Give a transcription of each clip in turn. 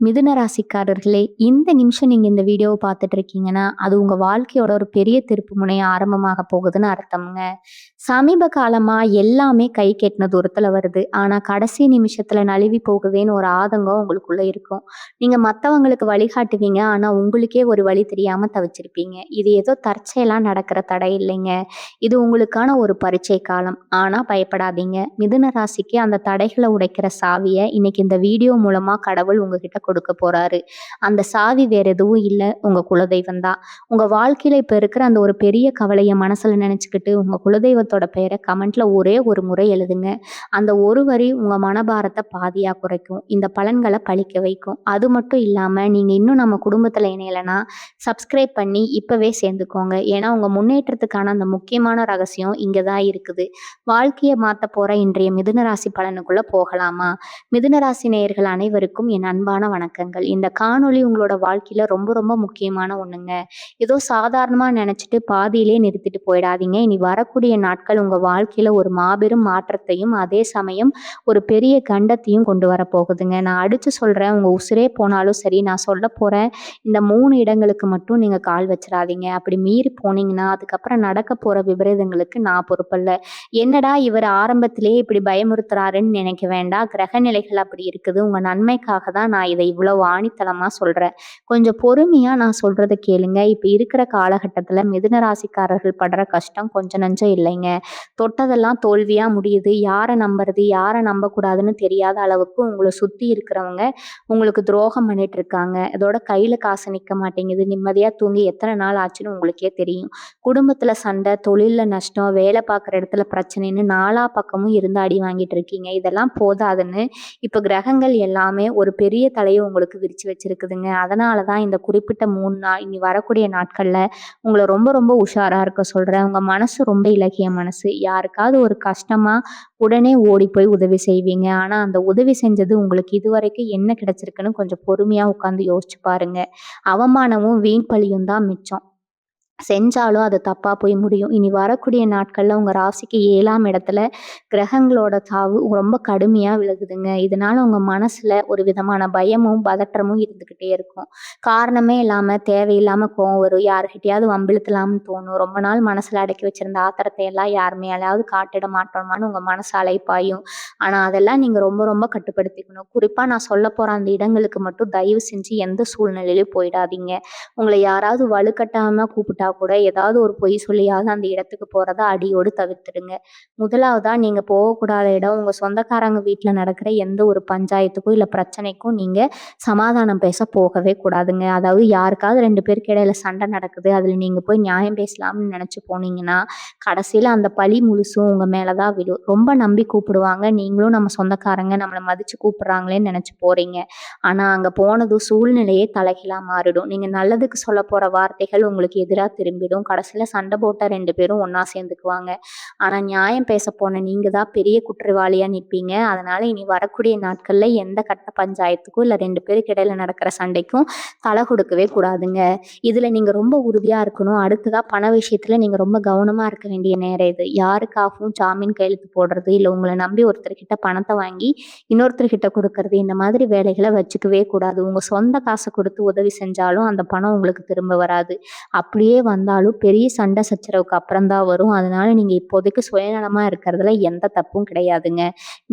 மிதுன ராசிக்காரர்களே, இந்த நிமிஷம் நீங்க இந்த வீடியோவ பார்த்துட்டு இருக்கீங்கன்னா, அது உங்க வாழ்க்கையோட ஒரு பெரிய திருப்பு முனை ஆரம்பமாக போகுதுன்னு அர்த்தம்ங்க. சமீப காலமா எல்லாமே கை கெட்டின தூரத்துல வருது. ஆனா கடைசி நிமிஷத்துல நழுவி போகுதேன்னு ஒரு ஆதங்கம் உங்களுக்குள்ள இருக்கும். நீங்க மத்தவங்களுக்கு வழிகாட்டுவீங்க. ஆனா உங்களுக்கே ஒரு வழி தெரியாம தவிச்சிருப்பீங்க. இது ஏதோ தற்செயலா நடக்கிற தடை இல்லைங்க. இது உங்களுக்கான ஒரு பரீட்சை காலம். ஆனா பயப்படாதீங்க. மிதுன ராசிக்கு அந்த தடைகள உடைக்கிற சாவிய இன்னைக்கு இந்த வீடியோ மூலமா கடவுள் உங்ககிட்ட கொடுக்க போறாரு. அந்த சாவி வேற எதுவும் இல்ல, உங்க குலதெய்வம் தான். உங்க வாழ்க்கையில இப்ப இருக்கிற அந்த ஒரு பெரிய கவலைய மனசுல நினைச்சுக்கிட்டு, உங்க குலதெய்வத்தோட பெயர கமெண்ட்ல ஒரே ஒரு முறை எழுதுங்க. அந்த ஒரு வரி உங்க மனபாரத்த பாதியா குறைக்கும். இந்த பலன்கள பலிக்க வைக்கும். அது மட்டும் இல்லாம, நீங்க இன்னும் நம்ம குடும்பத்துல இணையலனா, சப்ஸ்கிரைப் பண்ணி இப்பவே சேர்ந்துக்கோங்க. ஏன்னா, உங்க முன்னேற்றத்துக்கான அந்த முக்கியமான ரகசியம் இங்க தான் இருக்குது. வாழ்க்கைய மாத்தப் போற இன்றைய மிதுன ராசி பலனுக்குள்ள போகலாமா? மிதுன ராசி நேயர்கள் அனைவருக்கும் என் அன்பான வணக்கங்கள். இந்த காணொளி உங்களோட வாழ்க்கையில ரொம்ப ரொம்ப முக்கியமான ஒண்ணுங்க. ஏதோ சாதாரணமா நினைச்சிட்டு பாதியிலே நிறுத்திட்டு போயிடாதீங்க. இனி வரக்கூடிய நாட்கள் உங்க வாழ்க்கையில ஒரு மாபெரும் மாற்றத்தையும், அதே சமயம் ஒரு பெரிய கண்டத்தையும் கொண்டு வரப்போகுதுங்க. நான் அடிச்சு சொல்றேன், உங்க உசிரே போனாலும் சரி, நான் சொல்லப் போறேன் இந்த 3 இடங்களுக்கு மட்டும் நீங்க கால் வச்சிராதீங்க. அப்படி மீறி போனீங்கன்னா, அதுக்கப்புறம் நடக்கப் போற விபரீதங்களுக்கு நான் பொறுப்பல்ல. என்னடா இவர் ஆரம்பத்திலேயே இப்படி பயமுறுத்துறாருன்னு நினைக்க வேண்டாம். கிரக நிலைகள் அப்படி இருக்குது. உங்க நன்மைக்காக தான் நான் இதை இவ்வளவு ஆணித்தனமா சொல்றேன். கொஞ்சம் பொறுமையா நான் சொல்றத கேளுங்க. இப்ப இருக்கிற காலகட்டத்துல மிதுன ராசிக்காரர்கள் படுற கஷ்டம் கொஞ்சம் நஞ்சம் இல்லைங்க. தொட்டதெல்லாம் தோல்வியா முடியுது. யார நம்புறது, யார நம்பக்கூடாதுன்னு தெரியாத அளவுக்கு உங்கள சுத்தி இருக்கிறவங்க உங்களுக்கு துரோகம் பண்ணிட்டு இருக்காங்க. இதோட கையில காசு நிக்க மாட்டேங்குது. நிம்மதியா தூங்கி எத்தனை நாள் ஆச்சுன்னு உங்களுக்கே தெரியும். குடும்பத்துல சண்டை, தொழில்ல நஷ்டம், வேலை பார்க்குற இடத்துல பிரச்சனைன்னு நாலா பக்கமும் இருந்து அடி வாங்கிட்டு இருக்கீங்க. இதெல்லாம் போதாதுன்னு இப்ப கிரகங்கள் எல்லாமே ஒரு பெரிய தலையை உங்களுக்கு விரிச்சு வச்சிருக்குதுங்க. அதனால தான் இந்த குறிப்பிட்ட 3 நாள் இனி வரக்கூடிய நாட்கள்ல உங்கள ரொம்ப ரொம்ப உஷாரா இருக்க சொல்றேன். உங்க மனசு ரொம்ப இலகிய மனசு. யாருக்காவது ஒரு கஷ்டமா உடனே ஓடி போய் உதவி செய்வீங்க. ஆனா அந்த உதவி செஞ்சது உங்களுக்கு இதுவரைக்கும் என்ன கிடைச்சிருக்குன்னு கொஞ்சம் பொறுமையா உட்கார்ந்து யோசிச்சு பாருங்க. அவமானமும் வீண் பழியும் தான் மிச்சம். செஞ்சாலும் அது தப்பா போய் முடியும். இனி வரக்கூடிய நாட்கள்ல உங்க ராசிக்கு 7ஆம் இடத்துல கிரகங்களோட தாவு ரொம்ப கடுமையா விலகுதுங்க. இதனால உங்க மனசுல ஒரு விதமான பயமும், பதற்றமும் இருந்துகிட்டே இருக்கும். காரணமே இல்லாம தேவையில்லாம கோவம் வரும். யார்கிட்டயாவது வம்பிழுத்தலாம்னு தோணும். ரொம்ப நாள் மனசுல அடக்கி வச்சிருந்த ஆத்திரத்தை எல்லாம் யார் மேலயாவது காட்டிட மாட்டோமான்னு உங்க மனசு அலைப்பாயும். ஆனா அதெல்லாம் நீங்க ரொம்ப ரொம்ப கட்டுப்படுத்திக்கணும். குறிப்பா நான் சொல்லப்போற அந்த இடங்களுக்கு மட்டும் தயவு செஞ்சு எந்த சூழ்நிலையிலும் போயிடாதீங்க. உங்கள யாராவது வலுக்கட்டாயமா கூப்பிட்டா கூட ஏதாவது ஒரு பொய் சொல்லியாவது அந்த இடத்துக்கு போறத அடியோடு தவிர்த்துடுங்க. முதலாவதா நீங்க போகக்கூடாத இடம், உங்க சொந்தக்காரங்க வீட்ல நடக்கிற எந்த ஒரு பஞ்சாயத்துக்கும், இல்ல பிரச்சனைக்கும் நீங்க சமாதானம் பேச போகவே கூடாதுங்க. அதாவது யாருக்காவது 2 பேருக்கு இடையில சண்டை நடக்குது. அதுல நீங்க போய் நியாயம் பேசலாம்னு நினைச்சு போனீங்கன்னா, கடைசியில அந்த பழி முழுசும் உங்க மேல தான் விழும். ரொம்ப நம்பி கூப்பிடுவாங்க. நீங்களும் நம்ம சொந்தக்காரங்க நம்மள மதிச்சு கூப்பிடுறாங்களேன்னு நினைச்சு போறீங்க. ஆனா அங்க போனதும் சூழ்நிலையே தலைகீழா மாறிடும். நீங்க நல்லதுக்கு சொல்லப் போற வார்த்தைகள் உங்களுக்கு எதிரா திரும்பிடும். கடைசியில சண்டை போட்ட 2 பேரும் ஒண்ணா சேர்ந்துக்குவாங்க. ஆனா நியாயம் பேச போன நீங்க தான் பெரிய குற்றவாளியா நிப்பீங்க. அதனால இனி வரக்கூடிய நாட்கள்ல எந்த கட்ட பஞ்சாயத்துக்கும், இல்ல 2 பேருக்கு இடையில நடக்கிற சண்டைக்கும் தலை கொடுக்கவே கூடாதுங்க. இதுல நீங்க ரொம்ப உறுதியா இருக்கணும். அடுத்ததா பண விஷயத்துல நீங்க ரொம்ப கவனமா இருக்க வேண்டிய நேரம் இது. யாருக்காகவும் ஜாமீன் கையெழுத்து போடுறது, இல்ல உங்கள நம்பி ஒருத்தர்கிட்ட பணத்தை வாங்கி இன்னொருத்தர்கிட்ட கொடுக்கறது, இந்த மாதிரி வேலைகளை வச்சுக்கவே கூடாது. உங்க சொந்த காசை கொடுத்து உதவி செஞ்சாலும் அந்த பணம் உங்களுக்கு திரும்ப வராது. அப்படியே வந்தாலும் பெரிய சண்டை சச்சரவுக்கு அப்புறம் தான் வரும். அதனால நீங்க இப்போதைக்கு சுயநலமா இருக்கிறதுல எந்த தப்பும் கிடையாதுங்க.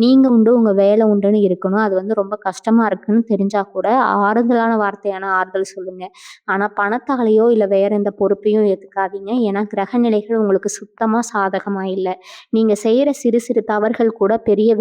நீங்க உண்டு, உங்க வேலை உண்டுன்னு இருக்கணும். அது ரொம்ப கஷ்டமா இருக்குன்னு தெரிஞ்சா கூட ஆறுதலான வார்த்தையான ஆறுதல் சொல்லுங்க. ஆனா பணத்தாலேயோ இல்ல வேற எந்த பொறுப்பையும் ஏத்துக்காதீங்க. ஏன்னா கிரக நிலைகள் உங்களுக்கு சுத்தமா சாதகமா இல்ல. நீங்க செய்யற சிறு சிறு தவறுகள் கூட பெரிய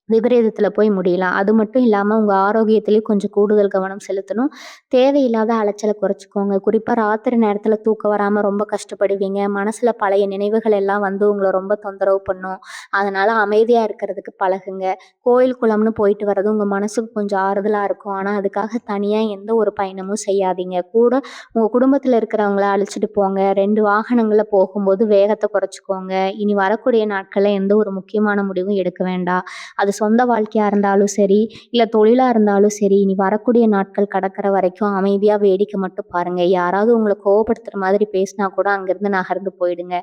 விபரீதத்துல போய் முடியலாம். அது மட்டும் இல்லாம உங்க ஆரோக்கியத்திலயும் கொஞ்சம் கூடுதல் கவனம் செலுத்தணும். தேவையில்லாத அலைச்சலை குறைச்சுக்கோங்க. குறிப்பா ராத்திரி நேரத்துல தூக்கம் வராம ரொம்ப கஷ்டப்படுவீங்க. மனசுல பழைய நினைவுகள் எல்லாம் உங்களை ரொம்ப தொந்தரவு பண்ணும். அதனால அமைதியா இருக்கிறதுக்கு பழகுங்க. கோயில் குளம்னு போயிட்டு வர்றது உங்க மனசுக்கு கொஞ்சம் ஆறுதலா இருக்கும். ஆனா அதுக்காக தனியா எந்த ஒரு பயணமும் செய்யாதீங்க. கூட உங்க குடும்பத்துல இருக்கிறவங்கள அழைச்சிட்டு போங்க. 2 வாகனங்கள்ல போகும்போது வேகத்தை குறைச்சுக்கோங்க. இனி வரக்கூடிய நாட்கள்ல எந்த ஒரு முக்கியமான முடிவும் எடுக்க வேண்டாம். அது சொந்த வாழ்க்கையா இருந்தாலும் சரி, இல்ல தொழிலா இருந்தாலும் சரி, இனி வரக்கூடிய நாட்கள் கடக்கிற வரைக்கும் அமைதியா வேடிக்கை மட்டும் பாருங்க. யாராவது உங்கள கோவப்படுத்துற மாதிரி பேசினா கூட அங்கிருந்து நகர்ந்து போயிடுங்க.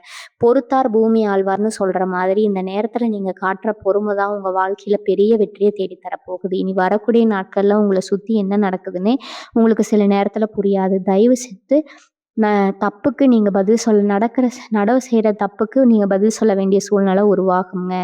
பொறுத்தார் பூமி ஆழ்வார்ன்னு சொல்ற மாதிரி இந்த நேரத்துல நீங்க காட்டுற பொறுமை தான் உங்க வாழ்க்கையில பெரிய வெற்றியை தேடி தரப்போகுது. இனி வரக்கூடிய நாட்கள்ல உங்கள சுத்தி என்ன நடக்குதுன்னே உங்களுக்கு சில நேரத்துல புரியாது. தயவு செஞ்சு ந தப்புக்கு நீங்க பதில் சொல்ல நடவு செய்ற தப்புக்கு நீங்க பதில் சொல்ல வேண்டிய சூழ்நிலை உருவாகுங்க.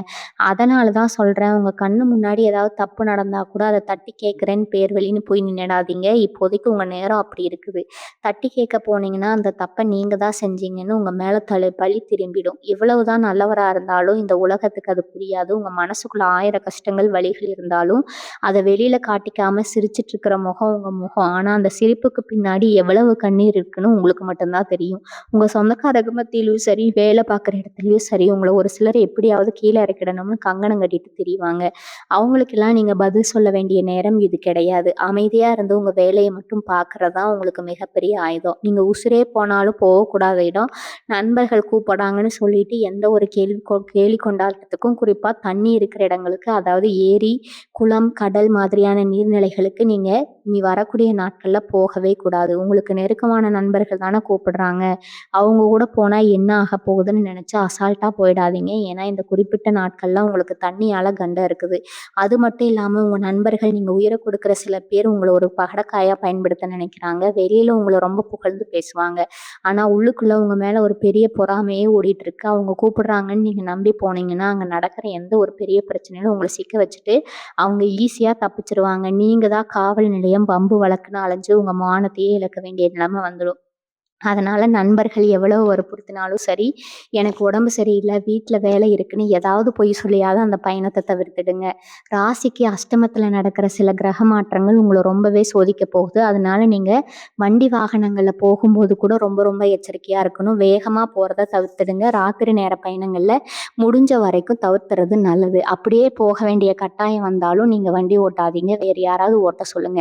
அதனால தான் சொல்றேன், உங்க கண்ணு முன்னாடி ஏதாவது தப்பு நடந்தா கூட அத தட்டி கேட்கிறேன்னு பேர் வழின்னு போய் நின்னுடாதீங்க. இப்போதைக்கு உங்க நேரம் அப்படி இருக்குது. தட்டி கேட்க போனீங்கன்னா, அந்த தப்ப நீங்க தான் செஞ்சீங்கன்னு உங்க மேல பழி திரும்பிடும். இவ்வளவுதான் நல்லவரா இருந்தாலும் இந்த உலகத்துக்கு அது புரியாது. உங்க மனசுக்குள்ள 1000 கஷ்டங்கள், வலிகள் இருந்தாலும் அத வெளியில காட்டிக்காம சிரிச்சுட்டு இருக்கிற முகம் உங்க முகம். ஆனா அந்த சிரிப்புக்கு பின்னாடி எவ்வளவு கண்ணீர் இருக்குன்னு உங்களுக்கு மட்டும் தான் தெரியும். உங்க சொந்தக்காரங்க மத்தியிலும் சரி, வேலை பார்க்குற இடத்துலயும் சரி, உங்கள ஒரு சிலர் எப்படியாவது கீழ இறக்கிடணும்னு கங்கணம் கட்டிட்டு திரிவாங்க. அவங்களுக்கெல்லாம் நீங்க பதில் சொல்ல வேண்டிய நேரம் இது கிடையாது. அமைதியா இருந்து உங்க வேலைய மட்டும் பார்க்குறது தான் உங்களுக்கு மிகப்பெரிய ஆயுதம். நீங்க உசுரே போனாலும் போகக்கூடாத இடம், நண்பர்கள் கூப்பிடுறாங்கன்னு சொல்லிட்டு எந்த ஒரு கேலி கொண்டாட்டத்துக்கும், குறிப்பா தண்ணி இருக்கிற இடங்களுக்கு, அதாவது ஏரி, குளம், கடல் மாதிரியான நீர்நிலைகளுக்கு நீங்க இனி வரக்கூடிய நாட்கள்ல போகவே கூடாது. உங்களுக்கு நெருக்கமான நண்பர்கள் தானே கூப்பிடுறாங்க. அவங்க கூட போனா என்ன ஆகப் போகுதுன்னு நினைச்சு அசால்ட்டா போயிடாதீங்க. ஏன்னா இந்த குறிப்பிட்ட நாட்கள்ல உங்களுக்கு தண்ணியால கண்டம் இருக்குது. அது மட்டும் இல்லாம உங்க நண்பர்கள் நீங்க உயிர கொடுக்குற சில பேர் உங்கள ஒரு பகடைக்காயா பயன்படுத்த நினைக்கிறாங்க. வெளியில உங்கள ரொம்ப புகழ்ந்து பேசுவாங்க. ஆனா உள்ளுக்குள்ள உங்க மேல ஒரு பெரிய பொறாமையே ஓடிட்டு இருக்கு. அவங்க கூப்பிடுறாங்கன்னு நீங்க நம்பி போனீங்கன்னா, அங்க நடக்கிற எந்த ஒரு பெரிய பிரச்சனையிலும் உங்கள சிக்க வச்சுட்டு அவங்க ஈஸியா தப்பிச்சுருவாங்க. நீங்க தான் காவல் நிலையம், வம்பு வழக்குன்னு அலைஞ்சு உங்க மானத்தையே இழக்க வேண்டிய நிலைமை வந்துடும். அதனால நண்பர்கள் எவ்வளவு வற்புறுத்தினாலும் சரி, எனக்கு உடம்பு சரியில்ல, வீட்ல வேலை இருக்குன்னு ஏதாவது பொய் சொல்லியாவது அந்த பயணத்த தவிர்த்துடுங்க. ராசிக்கு அஷ்டமத்துல நடக்கிற சில கிரக மாற்றங்கள் உங்கள ரொம்பவே சோதிக்க போகுது. அதனால நீங்க வண்டி வாகனங்கள்ல போகும்போது கூட ரொம்ப ரொம்ப எச்சரிக்கையா இருக்கணும். வேகமா போறத தவிர்த்துடுங்க. ராத்திரி நேர பயணங்கள்ல முடிஞ்ச வரைக்கும் தவிர்த்துறது நல்லது. அப்படியே போக வேண்டிய கட்டாயம் வந்தாலும் நீங்க வண்டி ஓட்டாதீங்க. வேறு யாராவது ஓட்ட சொல்லுங்க.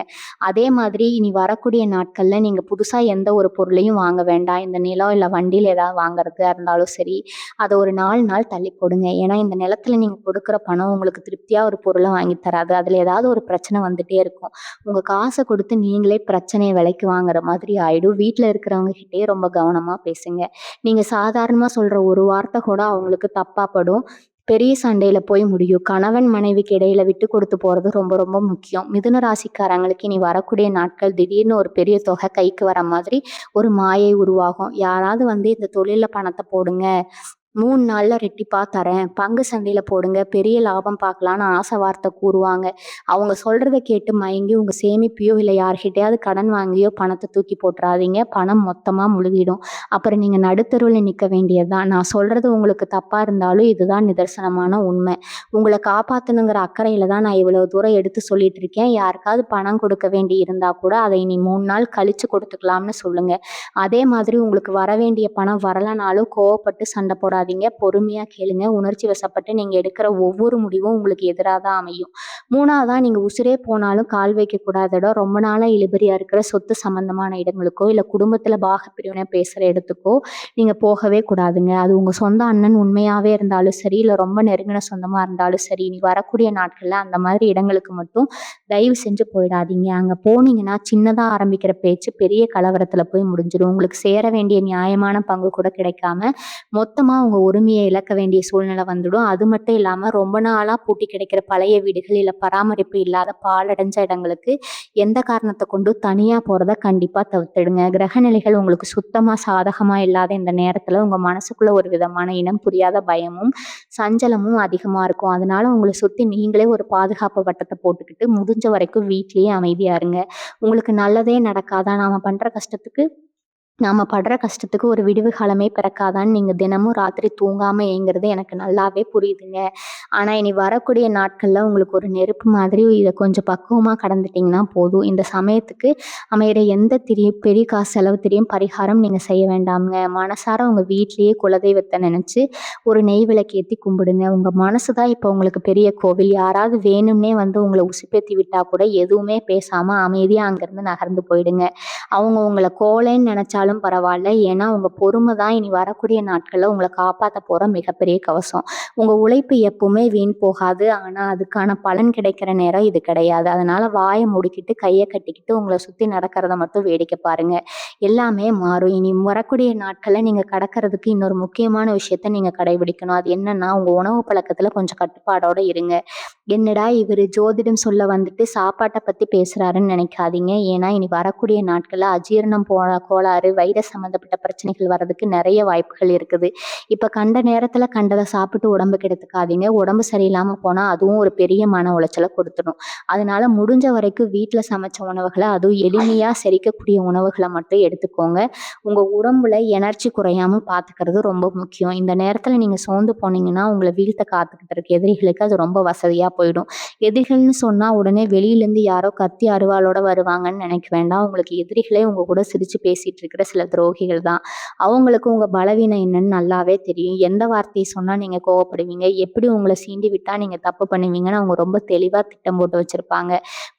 அதே மாதிரி இனி வரக்கூடிய நாட்கள்ல நீங்க புதுசா எந்த ஒரு பொருளையும் வாங்க வேண்டாம். இந்த நிலம் இல்ல வண்டியில ஏதாவது வாங்குறதா இருந்தாலும் சரி, அத ஒரு 4 நாள் தள்ளி போடுங்க. ஏன்னா இந்த நிலத்துல நீங்க கொடுக்குற பணம் உங்களுக்கு திருப்தியா ஒரு பொருள வாங்கி தராது. அதுல ஏதாவது ஒரு பிரச்சனை வந்துட்டே இருக்கும். உங்க காச கொடுத்து நீங்களே பிரச்சனைய விலைக்கு வாங்குற மாதிரி ஆயிடும். வீட்ல இருக்கிறவங்க கிட்டயே ரொம்ப கவனமா பேசுங்க. நீங்க சாதாரணமா சொல்ற ஒரு வார்த்தை கூட அவங்களுக்கு தப்பா படும். பெரிய சண்டையில போய் முடியும். கணவன் மனைவிக்கு இடையில விட்டு கொடுத்து போறது ரொம்ப ரொம்ப முக்கியம். மிதுன ராசிக்காரங்களுக்கு இனி வரக்கூடிய நாட்கள் திடீர்னு ஒரு பெரிய தொகை கைக்கு வர மாதிரி ஒரு மாயை உருவாகும். யாராவது இந்த தொழில்ல பணத்த போடுங்க, 3 நாள்ல ரெட்டிப்பா தரேன், பங்கு சந்தையில போடுங்க, பெரிய லாபம் பார்க்கலான்னு ஆசை வார்த்தை கூறுவாங்க. அவங்க சொல்றத கேட்டு மயங்கி உங்க சேமிப்பையோ இல்ல யார்கிட்டயாவது கடன் வாங்கியோ பணத்த தூக்கி போட்டுறாதீங்க. பணம் மொத்தமா முழுகிடும். அப்புறம் நீங்க நடுத்தெருவுல நிக்க வேண்டியது தான். நான் சொல்றது உங்களுக்கு தப்பா இருந்தாலும் இதுதான் நிதர்சனமான உண்மை. உங்கள காப்பாத்தணுங்கிற அக்கறையில தான் நான் இவ்வளவு தூரம் எடுத்து சொல்லிட்டு இருக்கேன். யாருக்காவது பணம் கொடுக்க வேண்டி இருந்தா கூட அதை இனி 3 நாள் கழிச்சு கொடுத்துக்கலாம்னு சொல்லுங்க. அதே மாதிரி உங்களுக்கு வர வேண்டிய பணம் வரலனாலும் கோவப்பட்டு சண்டை போடாதீங்க. பொறுமையா கேளுங்க. உணர்ச்சி வசப்பட்டு நீங்க எடுக்கிற ஒவ்வொரு முடிவும் உங்களுக்கு எதிரா தான் அமையும். 3வதா நீங்க உசிரே போனாலும் கால் வைக்கக்கூடாத இடம், ரொம்ப நாளா இழுபறியா இருக்கிற சொத்து சம்பந்தமான இடங்களுக்கோ, இல்ல குடும்பத்துல பாகப்பிரிவினை பேசுற இடத்துக்கோ நீங்க போகவே கூடாதுங்க. அது உங்க சொந்த அண்ணன் உண்மையாவே இருந்தாலும் சரி, இல்ல ரொம்ப நெருங்கின சொந்தமா இருந்தாலும் சரி, இனி வரக்கூடிய நாட்கள்ல அந்த மாதிரி இடங்களுக்கு மட்டும் தயவு செஞ்சு போயிடாதீங்க. அங்க போனீங்கன்னா சின்னதா ஆரம்பிக்கிற பேச்சு பெரிய கலவரத்துல போய் முடிஞ்சிடும். உங்களுக்கு சேர வேண்டிய நியாயமான பங்கு கூட கிடைக்காம மொத்தமா உங்க உரிமையை இழக்க வேண்டிய சூழ்நிலை வந்துடும். அது மட்டும் இல்லாம ரொம்ப நாளா பூட்டி கிடைக்கிற பழைய வீடுகள் இல்ல பராமரிப்பு இல்லாத பாழடைஞ்ச இடங்களுக்கு எந்த காரணத்தை கொண்டும் தனியா போறத கண்டிப்பா தவிர்த்திடுங்க. கிரகநிலைகள் உங்களுக்கு சுத்தமா சாதகமா இல்லாத இந்த நேரத்துல உங்க மனசுக்குள்ள ஒரு விதமான இனம் புரியாத பயமும் சஞ்சலமும் அதிகமா இருக்கும். அதனால உங்களை சுத்தி நீங்களே ஒரு பாதுகாப்பு வட்டத்தை போட்டுக்கிட்டு முடிஞ்ச வரைக்கும் வீட்லயே அமைதியா இருங்க. உங்களுக்கு நல்லதே நடக்காதா? நாம படுற கஷ்டத்துக்கு ஒரு விடிவு காலமே பிறக்காதான்னு நீங்க தினமும் ராத்திரி தூங்காம ஏங்குறது எனக்கு நல்லாவே புரியுதுங்க. ஆனா இனி வரக்கூடிய நாட்கள்ல உங்களுக்கு ஒரு நெருப்பு மாதிரி இதை கொஞ்சம் பக்குவமா கடந்துட்டீங்கன்னா போதும். இந்த சமயத்துக்கு அமையிற எந்த பெரிய காசு செலவு பரிகாரம் நீங்க செய்ய வேண்டாம்ங்க. மனசார உங்க வீட்லயே குலதெய்வத்தை நினைச்சு ஒரு நெய் விளக்கு ஏத்தி கும்பிடுங்க. உங்க மனசுதான் இப்ப உங்களுக்கு பெரிய கோவில். யாராவது வேணும்னே உங்களை உசுப்பேத்தி விட்டா கூட எதுவுமே பேசாம அமைதியா அங்கிருந்து நகர்ந்து போயிடுங்க. அவங்க உங்களை கோலைன்னு நினைச்சாலும் இருந்தாலும் பரவாயில்ல. ஏன்னா உங்க பொறுமை தான் இனி வரக்கூடிய நாட்கள்ல உங்கள காப்பாத்த போற மிகப்பெரிய கவசம். உங்க உழைப்பு எப்பவுமே வீண் போகாது. ஆனா அதுக்கான பலன் கிடைக்கிற நேரம் இது கிடையாது. அதனால வாய மூடிக்கிட்டு, கைய கட்டிக்கிட்டு உங்கள சுத்தி நடக்கிறத மட்டும் வேடிக்கை பாருங்க. எல்லாமே மாறும். இனி வரக்கூடிய நாட்கள்ல நீங்க கடக்கிறதுக்கு இன்னொரு முக்கியமான விஷயத்த நீங்க கடைபிடிக்கணும். அது என்னன்னா, உங்க உணவு பழக்கத்துல கொஞ்சம் கட்டுப்பாடோட இருங்க. என்னடா இவரு ஜோதிடம் சொல்ல வந்துட்டு சாப்பாட்ட பத்தி பேசுறாருன்னு நினைக்காதீங்க. ஏன்னா இனி வரக்கூடிய நாட்கள்ல அஜீரணம் கோளாறு, வைரஸ் சம்மந்தப்பட்ட பிரச்சனைகள் வர்றதுக்கு நெறைய வாய்ப்புகள் இருக்குது. இப்ப கண்ட நேரத்துல கண்டத சாப்பிட்டு உடம்ப கெடுத்துக்காதீங்க. உடம்பு சரியில்லாம போனா அதுவும் ஒரு பெரிய மன உளைச்சல கொடுத்துடும். அதனால முடிஞ்ச வரைக்கும் வீட்ல சமைச்ச உணவுகள, அதுவும் எளிமையா செரிக்கக்கூடிய உணவுகள மட்டும் எடுத்துக்கோங்க. உங்க உடம்புல எனர்ஜி குறையாம பார்த்துக்கிறது ரொம்ப முக்கியம். இந்த நேரத்துல நீங்க சோர்ந்து போனீங்கன்னா, உங்கள வீழ்த்த காத்துக்கிட்டு இருக்க எதிரிகளுக்கு அது ரொம்ப வசதியா போயிடும். எதிரிகள்னு சொன்னா உடனே வெளியிலேருந்து யாரோ கத்தி அருவாளோட வருவாங்கன்னு நினைக்க வேண்டாம். உங்களுக்கு எதிரிகளே உங்க கூட சிரிச்சு பேசிட்டு இருக்கிற சில துரோகிகள் தான். அவங்களுக்கு உங்க பலவீனம் என்னன்னு நல்லாவே தெரியும். எந்த வார்த்தையை சொன்னா நீங்க கோவப்படுவீங்க, எப்படி உங்கள சீண்டி விட்டா நீங்க தப்பு பண்ணுவீங்கன்னு அவங்க ரொம்ப தெளிவா திட்டம் போட்டு வச்சிருப்பாங்க.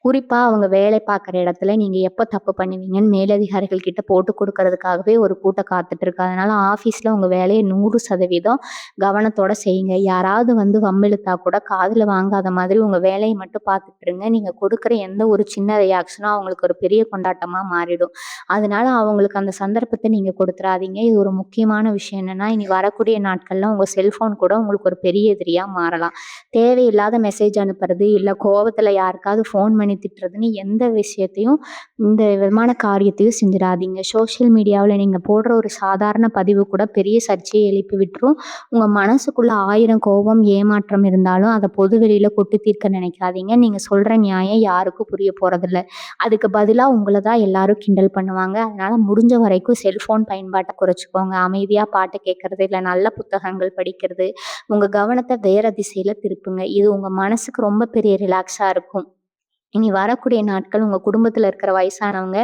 குறிப்பா அவங்க வேலை பார்க்குற இடத்துல நீங்க எப்ப தப்பு பண்ணுவீங்கன்னு மேலதிகாரிகள் கிட்ட போட்டு கொடுக்கறதுக்காகவே ஒரு கூட்டம் காத்துட்டு இருக்கு. அதனால ஆஃபீஸ்ல உங்க வேலைய 100% கவனத்தோட செய்யுங்க. யாராவது வந்து வம்பிழுத்தா கூட காதுல வாங்காத மாதிரி உங்க வேலைய மட்டும் பார்த்துட்டு இருங்க. நீங்க கொடுக்குற எந்த ஒரு சின்ன ரியாக்ஷனும் அவங்களுக்கு ஒரு பெரிய கொண்டாட்டமா மாறிடும். அதனால அவங்களுக்கு அந்த சந்தர்ப்பத்த நீங்க கொடுத்துறாதீங்க. இது ஒரு முக்கியமான விஷயம் என்னன்னா, இனி வரக்கூடிய நாட்கள்ல உங்க செல்ஃபோன் கூட உங்களுக்கு ஒரு பெரிய எதிரியா மாறலாம். தேவையில்லாத மெசேஜ் அனுப்புறது, இல்ல கோவத்துல யாருக்காவது ஃபோன் பண்ணி திட்டுறதுன்னு எந்த விஷயத்தையும் இந்த விதமான காரியத்தையும் செஞ்சிடாதீங்க. சோஷியல் மீடியாவுல நீங்க போடுற ஒரு சாதாரண பதிவு கூட பெரிய சர்ச்சையை எழுப்பி விட்டுரும். உங்க மனசுக்குள்ள 1000 கோபம், ஏமாற்றம் இருந்தாலும் அத பொது வெளியில கொட்டி தீர்க்க நினைக்காதீங்க. நீங்க சொல்ற நியாயம் யாருக்கும் புரிய போறதில்ல. அதுக்கு பதிலா உங்கள தான் எல்லாரும் கிண்டல் பண்ணுவாங்க. அதனால முடிஞ்ச வரைக்கும் செல்ஃபோன் பயன்பாட்ட குறைச்சுக்கோங்க. அமைதியா பாட்டு கேட்கறது, இல்ல நல்ல புத்தகங்கள் படிக்கிறது, உங்க கவனத்த வேற திசையில திருப்புங்க. இது உங்க மனசுக்கு ரொம்ப பெரிய ரிலாக்ஸா இருக்கும். இனி வரக்கூடிய நாட்கள் உங்க குடும்பத்துல இருக்கிற வயசானவங்க,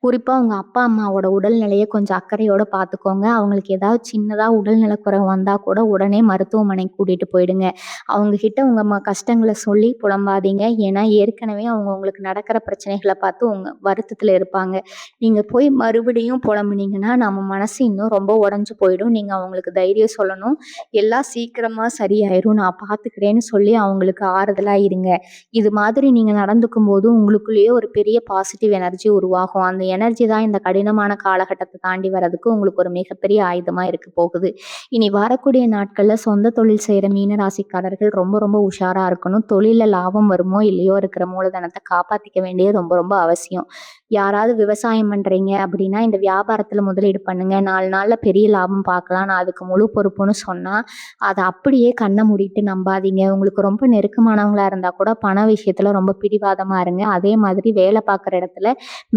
குறிப்பா உங்க அப்பா, அம்மாவோட உடல்நிலைய கொஞ்சம் அக்கறையோட பார்த்துக்கோங்க. அவங்களுக்கு ஏதாவது சின்னதா உடல்நலக்குறைவு வந்தா கூட உடனே மருத்துவமனைக்கு கூட்டிட்டு போயிடுங்க. அவங்க கிட்ட உங்க கஷ்டங்கள சொல்லி புலம்பாதீங்க. ஏன்னா ஏற்கனவே அவங்க உங்களுக்கு நடக்கிற பிரச்சனைகள பார்த்து உங்க வருத்தத்துல இருப்பாங்க. நீங்க போய் மறுபடியும் புலம்புனீங்கன்னா, நம்ம மனசு இன்னும் ரொம்ப உடைஞ்சு போயிடும். நீங்க அவங்களுக்கு தைரியம் சொல்லணும். எல்லாம் சீக்கிரமா சரியாயிரும். நான் பார்த்துக்கிறேன்னு சொல்லி அவங்களுக்கு ஆறுதலா இருங்க. இது மாதிரி நீங்க நடந்துக்கும்போது உங்களுக்குள்ளேயே ஒரு பெரிய பாசிட்டிவ் எனர்ஜி உருவாகும். அந்த எனர்ஜி தான் இந்த கடினமான காலகட்டத்த தாண்டி வர்றதுக்கு உங்களுக்கு ஒரு மிகப்பெரிய ஆயுதமா இருக்க போகுது. இனி வரக்கூடிய நாட்கள்ல சொந்த தொழில் செய்ற மீன ராசிக்காரர்கள் ரொம்ப ரொம்ப உஷாரா இருக்கணும். தொழில்ல லாபம் வருமோ இல்லையோ இருக்கிற மூலதனத்த காப்பாத்திக்க வேண்டியது ரொம்ப ரொம்ப அவசியம். யாராவது விவசாயம் பண்றீங்க அப்படின்னா, இந்த வியாபாரத்துல முதலீடு பண்ணுங்க. 4 நாள்ல பெரிய லாபம் பார்க்கலாம். நான் அதுக்கு முழு பொறுப்புன்னு சொன்னா, அத அப்படியே கண்ண மூடிட்டு நம்பாதீங்க. உங்களுக்கு ரொம்ப நெருக்கமானவங்களா இருந்தா கூட பண விஷயத்துல ரொம்ப பிடிவாதமா இருங்க. அதே மாதிரி வேலை பார்க்குற இடத்துல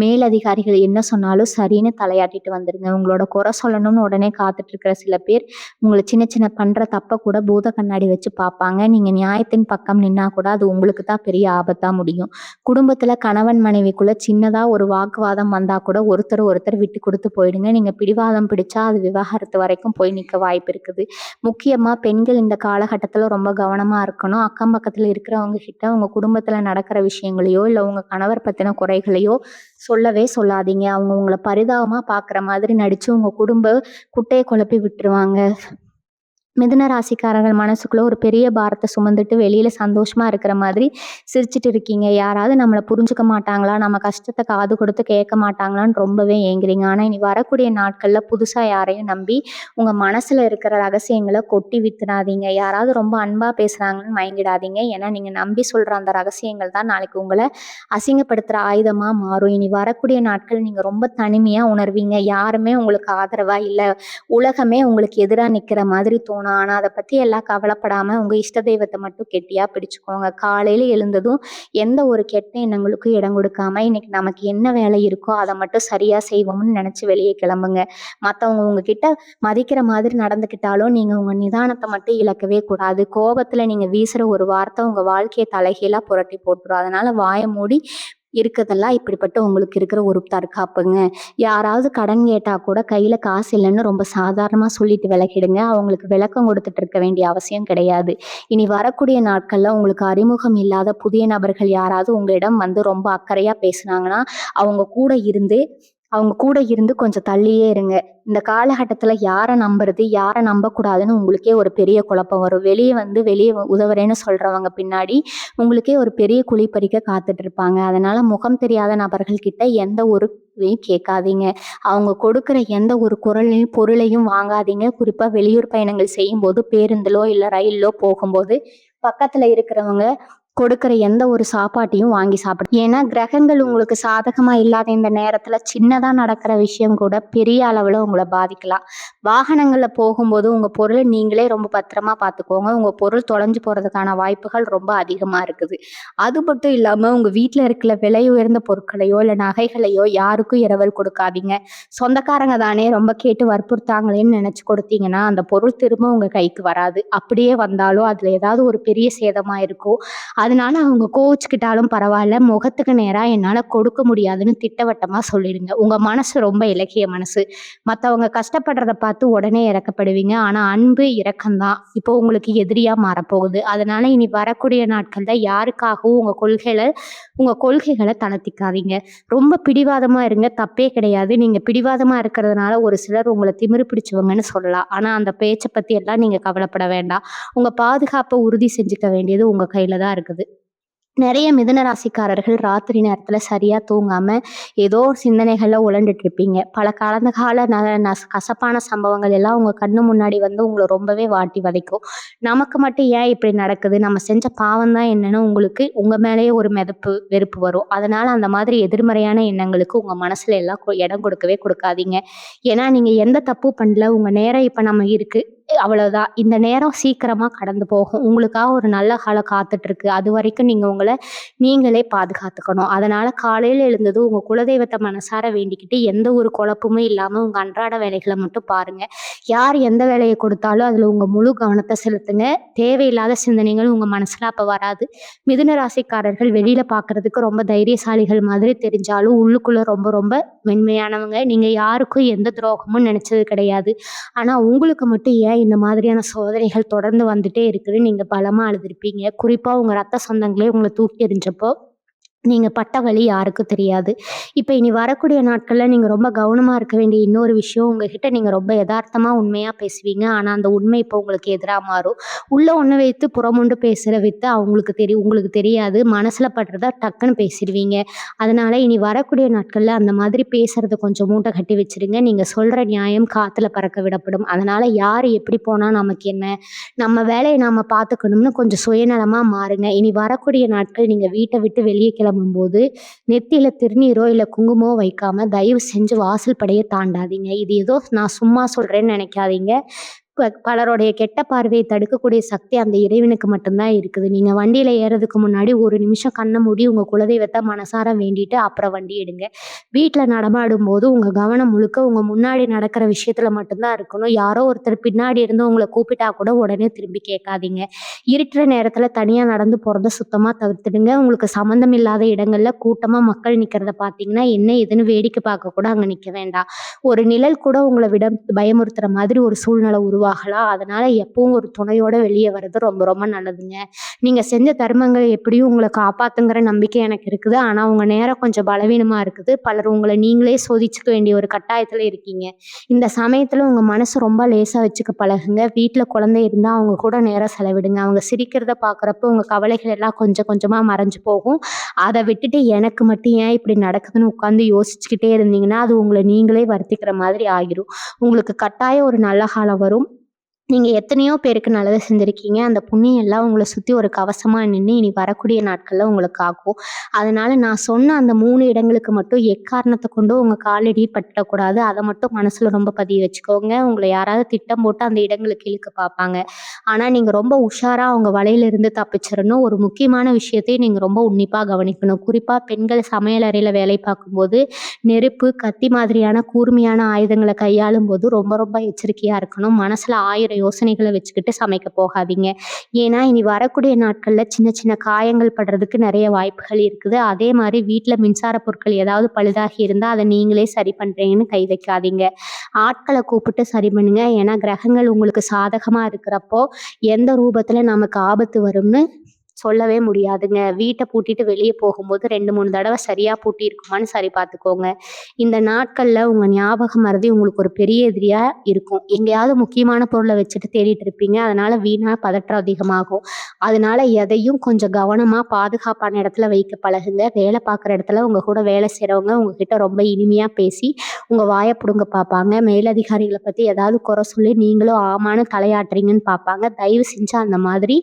மேலதிகாரிகள் என்ன சொன்னாலும் சரின்னு தலையாட்டிட்டு வந்துருங்க. உங்களோட குறை சொல்லணும்னு உடனே காத்துட்டு இருக்கிற சில பேர் உங்கள சின்ன சின்ன பண்ற தப்ப கூட பூத கண்ணாடி வச்சு பார்ப்பாங்க. நீங்க நியாயத்தின் பக்கம் நின்னா கூட அது உங்களுக்கு தான் பெரிய ஆபத்தா முடியும். குடும்பத்துல கணவன் மனைவிக்குள்ள சின்னதா ஒரு வாக்குவாதம் வந்தா கூட ஒருத்தர் விட்டு கொடுத்து போயிடுங்க. நீங்க பிடிவாதம் பிடிச்சா அது விவாகரத்து வரைக்கும் போய் நிக்க வாய்ப்பு இருக்குது. முக்கியமா பெண்கள் இந்த காலகட்டத்துல ரொம்ப கவனமா இருக்கணும். அக்கம் பக்கத்துல இருக்கிறவங்க கிட்ட உங்க குடும்பத்துல நடக்கிற விஷயங்களையோ, இல்ல உங்க கணவர் பத்தின குறைகளையோ சொல்லவே சொல்லாதீங்க. அவங்க உங்கள பரிதாபமா பார்க்குற மாதிரி நடிச்சு உங்க குடும்ப குட்டைய குழப்பி விட்டுருவாங்க. மிதுன ராசிக்காரர்கள் மனசுக்குள்ள ஒரு பெரிய பாரத்த சுமந்துட்டு வெளியில சந்தோஷமா இருக்கிற மாதிரி சிரிச்சுட்டு இருக்கீங்க. யாராவது நம்மள புரிஞ்சுக்க மாட்டாங்களா? நம்ம கஷ்டத்த காது கொடுத்து கேட்க மாட்டாங்களான்னு ரொம்பவே ஏங்குறீங்க. ஆனா இனி வரக்கூடிய நாட்கள்ல புதுசா யாரையும் நம்பி உங்க மனசுல இருக்கிற ரகசியங்கள கொட்டி வித்துறாதீங்க. யாராவது ரொம்ப அன்பா பேசுறாங்கன்னு மயங்கிடாதீங்க. ஏன்னா நீங்க நம்பி சொல்ற அந்த ரகசியங்கள் தான் நாளைக்கு உங்கள அசிங்கப்படுத்துற ஆயுதமா மாறும். இனி வரக்கூடிய நாட்கள் நீங்க ரொம்ப தனிமையா உணர்வீங்க. யாருமே உங்களுக்கு ஆதரவா இல்ல. உலகமே உங்களுக்கு எதிரா நிக்கிற மாதிரி தோணும். ஆனா அத பத்தி எல்லாம் கவலைப்படாம உங்க இஷ்ட தெய்வத்த மட்டும் கெட்டியா பிடிச்சுக்கோங்க. காலையில எழுந்ததும் எந்த ஒரு கெட்ட எண்ணங்களுக்கும் இடம் கொடுக்காம இன்னைக்கு நமக்கு என்ன வேலை இருக்கோ அத மட்டும் சரியா செய்வோம்னு நினைச்சு வெளியே கிளம்புங்க. மத்தவங்க உங்ககிட்ட மதிக்கிற மாதிரி நடந்துக்கிட்டாலும் நீங்க உங்க நிதானத்தை மட்டும் இழக்கவே கூடாது. கோபத்துல நீங்க வீசுற ஒரு வார்த்தை உங்க வாழ்க்கையை தலைகீழா புரட்டி போட்டுரும். அதனால வாய மூடி இருக்கதெல்லாம் இப்படிப்பட்ட உங்களுக்கு இருக்கிற ஒரு தற்காப்புங்க. யாராவது கடன் கேட்டா கூட கையில காசு இல்லைன்னு ரொம்ப சாதாரணமா சொல்லிட்டு விலகிடுங்க. அவங்களுக்கு விளக்கம் கொடுத்துட்டு இருக்க வேண்டிய அவசியம் கிடையாது. இனி வரக்கூடிய நாட்கள்ல உங்களுக்கு அறிமுகம் இல்லாத புதிய நபர்கள் யாராவது உங்களிடம் வந்து ரொம்ப அக்கறையா பேசுனாங்கன்னா அவங்க கூட இருந்து அவங்க கூட இருந்து கொஞ்சம் தள்ளியே இருங்க. இந்த காலகட்டத்துல யார நம்புறது, யார நம்பக்கூடாதுன்னு உங்களுக்கே ஒரு பெரிய குழப்பம் வரும். வெளிய உதவுறேன்னு சொல்றவங்க பின்னாடி உங்களுக்கே ஒரு பெரிய குழி பறிக்க காத்துட்டு இருப்பாங்க. அதனால முகம் தெரியாத நபர்கள் கிட்ட எந்த ஒரு இதையும் கேட்காதீங்க. அவங்க கொடுக்குற எந்த ஒரு பொருளையும் வாங்காதீங்க. குறிப்பா வெளியூர் பயணங்கள் செய்யும்போது பேருந்துலோ, இல்ல ரயில்லோ போகும்போது பக்கத்துல இருக்கிறவங்க கொடுக்கிற எந்த ஒரு சாப்பாட்டையும் வாங்கி சாப்பிடு. ஏன்னா கிரகங்கள் உங்களுக்கு சாதகமா இல்லாத இந்த நேரத்துல சின்னதா நடக்கிற விஷயம் கூட பெரிய அளவுல உங்களை பாதிக்கலாம். வாகனங்கள்ல போகும்போது உங்க பொருளை நீங்களே ரொம்ப பத்திரமா பார்த்துக்கோங்க. உங்க பொருள் தொலைஞ்சு போறதுக்கான வாய்ப்புகள் ரொம்ப அதிகமா இருக்குது. அது மட்டும் இல்லாம உங்க வீட்டுல இருக்கிற விலை உயர்ந்த பொருட்களையோ இல்ல நகைகளையோ யாருக்கும் இரவல் கொடுக்காதீங்க. சொந்தக்காரங்க தானே ரொம்ப கேட்டு வற்புறுத்தாங்களேன்னு நினைச்சு கொடுத்தீங்கன்னா அந்த பொருள் திரும்ப உங்க கைக்கு வராது. அப்படியே வந்தாலும் அதுல ஏதாவது ஒரு பெரிய சேதமா இருக்கும். அதனால அவங்க கோவிச்சுக்கிட்டாலும் பரவாயில்ல, முகத்துக்கு நேரா என்னால கொடுக்க முடியாதுன்னு திட்டவட்டமா சொல்லிடுங்க. உங்க மனசு ரொம்ப இலக்கிய மனசு. மத்தவங்க கஷ்டப்படுறத பார்த்து உடனே இறக்கப்படுவீங்க. ஆனா அன்பு, இரக்கம் தான் இப்போ உங்களுக்கு எதிரியா மாறப்போகுது. அதனால இனி வரக்கூடிய நாட்கள்ல யாருக்காகவும் உங்க கொள்கைகளை தளர்த்திக்காதீங்க. ரொம்ப பிடிவாதமா இருங்க, தப்பே கிடையாது. நீங்க பிடிவாதமா இருக்கிறதுனால ஒரு சிலர் உங்களை திமிரு பிடிச்சவங்கன்னு சொல்லலாம். ஆனா அந்த பேச்சை பத்தி எல்லாம் நீங்க கவலைப்பட வேண்டாம். உங்க பாதுகாப்பை உறுதி செஞ்சுக்க வேண்டியது உங்க கையில தான் இருக்குது. நிறைய மிதுன ராசிக்காரர்கள் ராத்திரி நேரத்துல சரியா தூங்காம ஏதோ ஒரு சிந்தனைகள்ல உழண்டுட்டு இருப்பீங்க. பல கடந்த கால கசப்பான சம்பவங்கள் எல்லாம் உங்க கண்ணு முன்னாடி வந்து உங்களை ரொம்பவே வாட்டி வதைக்கும். நமக்கு மட்டும் ஏன் இப்படி நடக்குது, நம்ம செஞ்ச பாவம் தான் என்னன்னு உங்களுக்கு உங்க மேலேயே ஒரு வெறுப்பு வரும். அதனால அந்த மாதிரி எதிர்மறையான எண்ணங்களுக்கு உங்க மனசுல எல்லாம் இடம் கொடுக்கவே கொடுக்காதீங்க. ஏன்னா நீங்க எந்த தப்பு பண்ணல, உங்க நேரம் இப்ப நம்ம இருக்கு, அவ்வளவுதான். இந்த நேரம் சீக்கிரமா கடந்து போகும். உங்களுக்காக ஒரு நல்ல காலம் காத்துட்டு இருக்கு. அது வரைக்கும் நீங்க உங்களை நீங்களே பாதுகாத்துக்கணும். அதனால காலையில எழுந்ததும் உங்க குலதெய்வத்தை மனசார வேண்டிக்கிட்டு எந்த ஒரு குழப்பமும் இல்லாம உங்க அன்றாட வேலைகளை மட்டும் பாருங்க. யார் எந்த வேலையை கொடுத்தாலும் அதுல உங்க முழு கவனத்தை செலுத்துங்க. தேவையில்லாத சிந்தனைகள் உங்க மனசுல அப்ப வராது. மிதுன ராசிக்காரர்கள் வெளியில பாக்குறதுக்கு ரொம்ப தைரியசாலிகள் மாதிரி தெரிஞ்சாலும் உள்ளுக்குள்ள ரொம்ப ரொம்ப மென்மையானவங்க. நீங்க யாருக்கும் எந்த துரோகமும் நினைச்சது கிடையாது. ஆனா உங்களுக்கு மட்டும் ஏன் இந்த மாதிரியான சோதனைகள் தொடர்ந்து வந்துட்டே இருக்குன்னு நீங்க பலமா அழுதுருப்பீங்க. குறிப்பா உங்க ரத்த சொந்தங்களே உங்களை தூக்கி எறிஞ்சப்போ நீங்க பட்ட வலி யாருக்கும் தெரியாது. இப்ப இனி வரக்கூடிய நாட்கள்ல நீங்க ரொம்ப கவனமா இருக்க வேண்டிய இன்னொரு விஷயம், உங்ககிட்ட நீங்க ரொம்ப எதார்த்தமா உண்மையா பேசுவீங்க. ஆனா அந்த உண்மை இப்போ உங்களுக்கு எதிரா மாறும். உள்ள ஒண்ணு வைத்து புறமுண்டு பேசுற வித்து உங்களுக்கு தெரியாது. மனசுல படுறத டக்குன்னு பேசிடுவீங்க. அதனால இனி வரக்கூடிய நாட்கள்ல அந்த மாதிரி பேசுறத கொஞ்சம் மூட்டை கட்டி வச்சிருங்க. நீங்க சொல்ற நியாயம் காத்துல பறக்க விடப்படும். அதனால யாரு எப்படி போனா நமக்கு என்ன? நம்ம வேலையை நாம பார்த்துக்கணும்னு கொஞ்சம் சுயநலமா மாறுங்க. இனி வரக்கூடிய நாட்கள் நீங்க வீட்டை விட்டு வெளியே கிளம்பும்போது நெத்தியில திருநீரோ இல்ல குங்குமோ வைக்காம தயவு செஞ்சு வாசல் படியை தாண்டாதீங்க. இது ஏதோ நான் சும்மா சொல்றேன்னு நினைக்காதீங்க. பலருடைய கெட்ட பார்வையை தடுக்கக்கூடிய சக்தி அந்த இறைவனுக்கு மட்டும்தான் இருக்குது. நீங்க வண்டியில ஏறதுக்கு முன்னாடி ஒரு நிமிஷம் கண்ணை மூடி உங்க குலதெய்வத்தை மனசார வேண்டிட்டு அப்புறம் வண்டி எடுங்க. வீட்டுல நடமாடும் போது உங்க கவனம் முழுக்க உங்க முன்னாடி நடக்கிற விஷயத்துல மட்டும்தான் இருக்கணும். யாரோ ஒருத்தர் பின்னாடி இருந்து உங்களை கூப்பிட்டா கூட உடனே திரும்பி கேட்காதீங்க. இருட்டுற நேரத்துல தனியா நடந்து போறத சுத்தமா தவிர்த்துடுங்க. உங்களுக்கு சம்மந்தம் இல்லாத இடங்கள்ல கூட்டமா மக்கள் நிக்கிறத பார்த்தீங்கன்னா என்ன ஏதுன்னு வேடிக்கை பார்க்க கூட அங்க நிக்க வேண்டாம். ஒரு நிழல் கூட உங்களை விட பயமுறுத்துற மாதிரி ஒரு சூழ்நிலை உருவாகலாம். அதனால எப்பவும் ஒரு துணையோட வெளியே வர்றது ரொம்ப ரொம்ப நல்லதுங்க. நீங்க செஞ்ச தர்மங்கள் எப்படியும் உங்களை காப்பாத்துங்கிற நம்பிக்கை எனக்கு இருக்குது. ஆனா உங்க நேரம் கொஞ்சம் பலவீனமா இருக்குது. பலர் உங்களை நீங்களே சோதிச்சுக்க வேண்டிய ஒரு கட்டாயத்துல இருக்கீங்க. இந்த சமயத்துல உங்க மனசு ரொம்ப லேசா வச்சுக்க பழகுங்க. வீட்டுல குழந்தை இருந்தா அவங்க கூட நேரம் செலவிடுங்க. அவங்க சிரிக்கிறத பாக்குறப்ப உங்க கவலைகள் எல்லாம் கொஞ்சம் கொஞ்சமா மறைஞ்சு போகும். அதை விட்டுட்டு எனக்கு மட்டும் ஏன் இப்படி நடக்குதுன்னு உட்காந்து யோசிச்சுக்கிட்டே இருந்தீங்கன்னா அது உங்களை நீங்களே வருத்திக்கிற மாதிரி ஆகிரும். உங்களுக்கு கட்டாயம் ஒரு நல்ல காலம் வரும். நீங்க எத்தனையோ பேருக்கு நல்லது செஞ்சிருக்கீங்க. அந்த புண்ணியம் எல்லாம் உங்கள சுத்தி ஒரு கவசமா நின்னு இனி வரக்கூடிய நாட்கள்ல உங்கள காக்கும். அதனால நான் சொன்ன அந்த 3 இடங்களுக்கு மட்டும் எக்காரணத்த கொண்டும் உங்க காலடி பட்டுறக்கூடாது. அத மட்டும் மனசுல ரொம்ப பதிய வச்சுக்கோங்க. உங்கள யாராவது திட்டம் போட்டு அந்த இடங்களுக்கு இழுக்க பார்ப்பாங்க. ஆனா நீங்க ரொம்ப உஷாரா அவங்க வலையிலிருந்து தப்பிச்சிரணும். ஒரு முக்கியமான விஷயத்தையும் நீங்க ரொம்ப உன்னிப்பா கவனிக்கணும். குறிப்பா பெண்கள் சமையல் அறையில வேலை பார்க்கும்போது நெருப்பு, கத்தி மாதிரியான கூர்மையான ஆயுதங்கள கையாளும் போது ரொம்ப ரொம்ப எச்சரிக்கையா இருக்கணும். மனசுல 1000 யோசனைகளை வச்சுக்கிட்டு சமைக்க போகாதீங்க. ஏன்னா இனி வரக்கூடிய நாட்கள்ல சின்ன சின்ன காயங்கள் படுறதுக்கு நிறைய வாய்ப்புகள் இருக்குது. அதே மாதிரி வீட்டுல மின்சார பொருட்கள் ஏதாவது பழுதாகி இருந்தா அதை நீங்களே சரி பண்றீங்கன்னு கை வைக்காதீங்க. ஆட்களை கூப்பிட்டு சரி பண்ணுங்க. ஏன்னா கிரகங்கள் உங்களுக்கு சாதகமா இருக்கிறப்போ எந்த ரூபத்துல நமக்கு ஆபத்து வரும்னு சொல்லவே முடியாதுங்க. வீட்ட பூட்டிட்டு வெளிய போகும்போது 2, 3 தடவ சரியா பூட்டியிருக்குமான்னு சரி பார்த்துக்கோங்க. இந்த நாட்கள்ல உங்க ஞாபக மறதி உங்களுக்கு ஒரு பெரிய எதிரியா இருக்கும். எங்கேயாவது முக்கியமான பொருள வச்சுட்டு தேடிட்டு இருப்பீங்க. அதனால வீணா பதற்றம் அதிகமாகும். அதனால எதையும் கொஞ்சம் கவனமா, பாதுகாப்பான இடத்துல வைக்க பழகுங்க. வேலை பார்க்குற இடத்துல உங்க கூட வேலை செய்றவங்க உங்ககிட்ட ரொம்ப இனிமையா பேசி, உங்க வாய புடுங்க பார்ப்பாங்க. மேலதிகாரிகள பத்தி ஏதாவது குறை சொல்லி நீங்களும் ஆமான்னு தலையாட்டுறீங்கன்னு பார்ப்பாங்க. தயவு செஞ்சு அந்த மாதிரி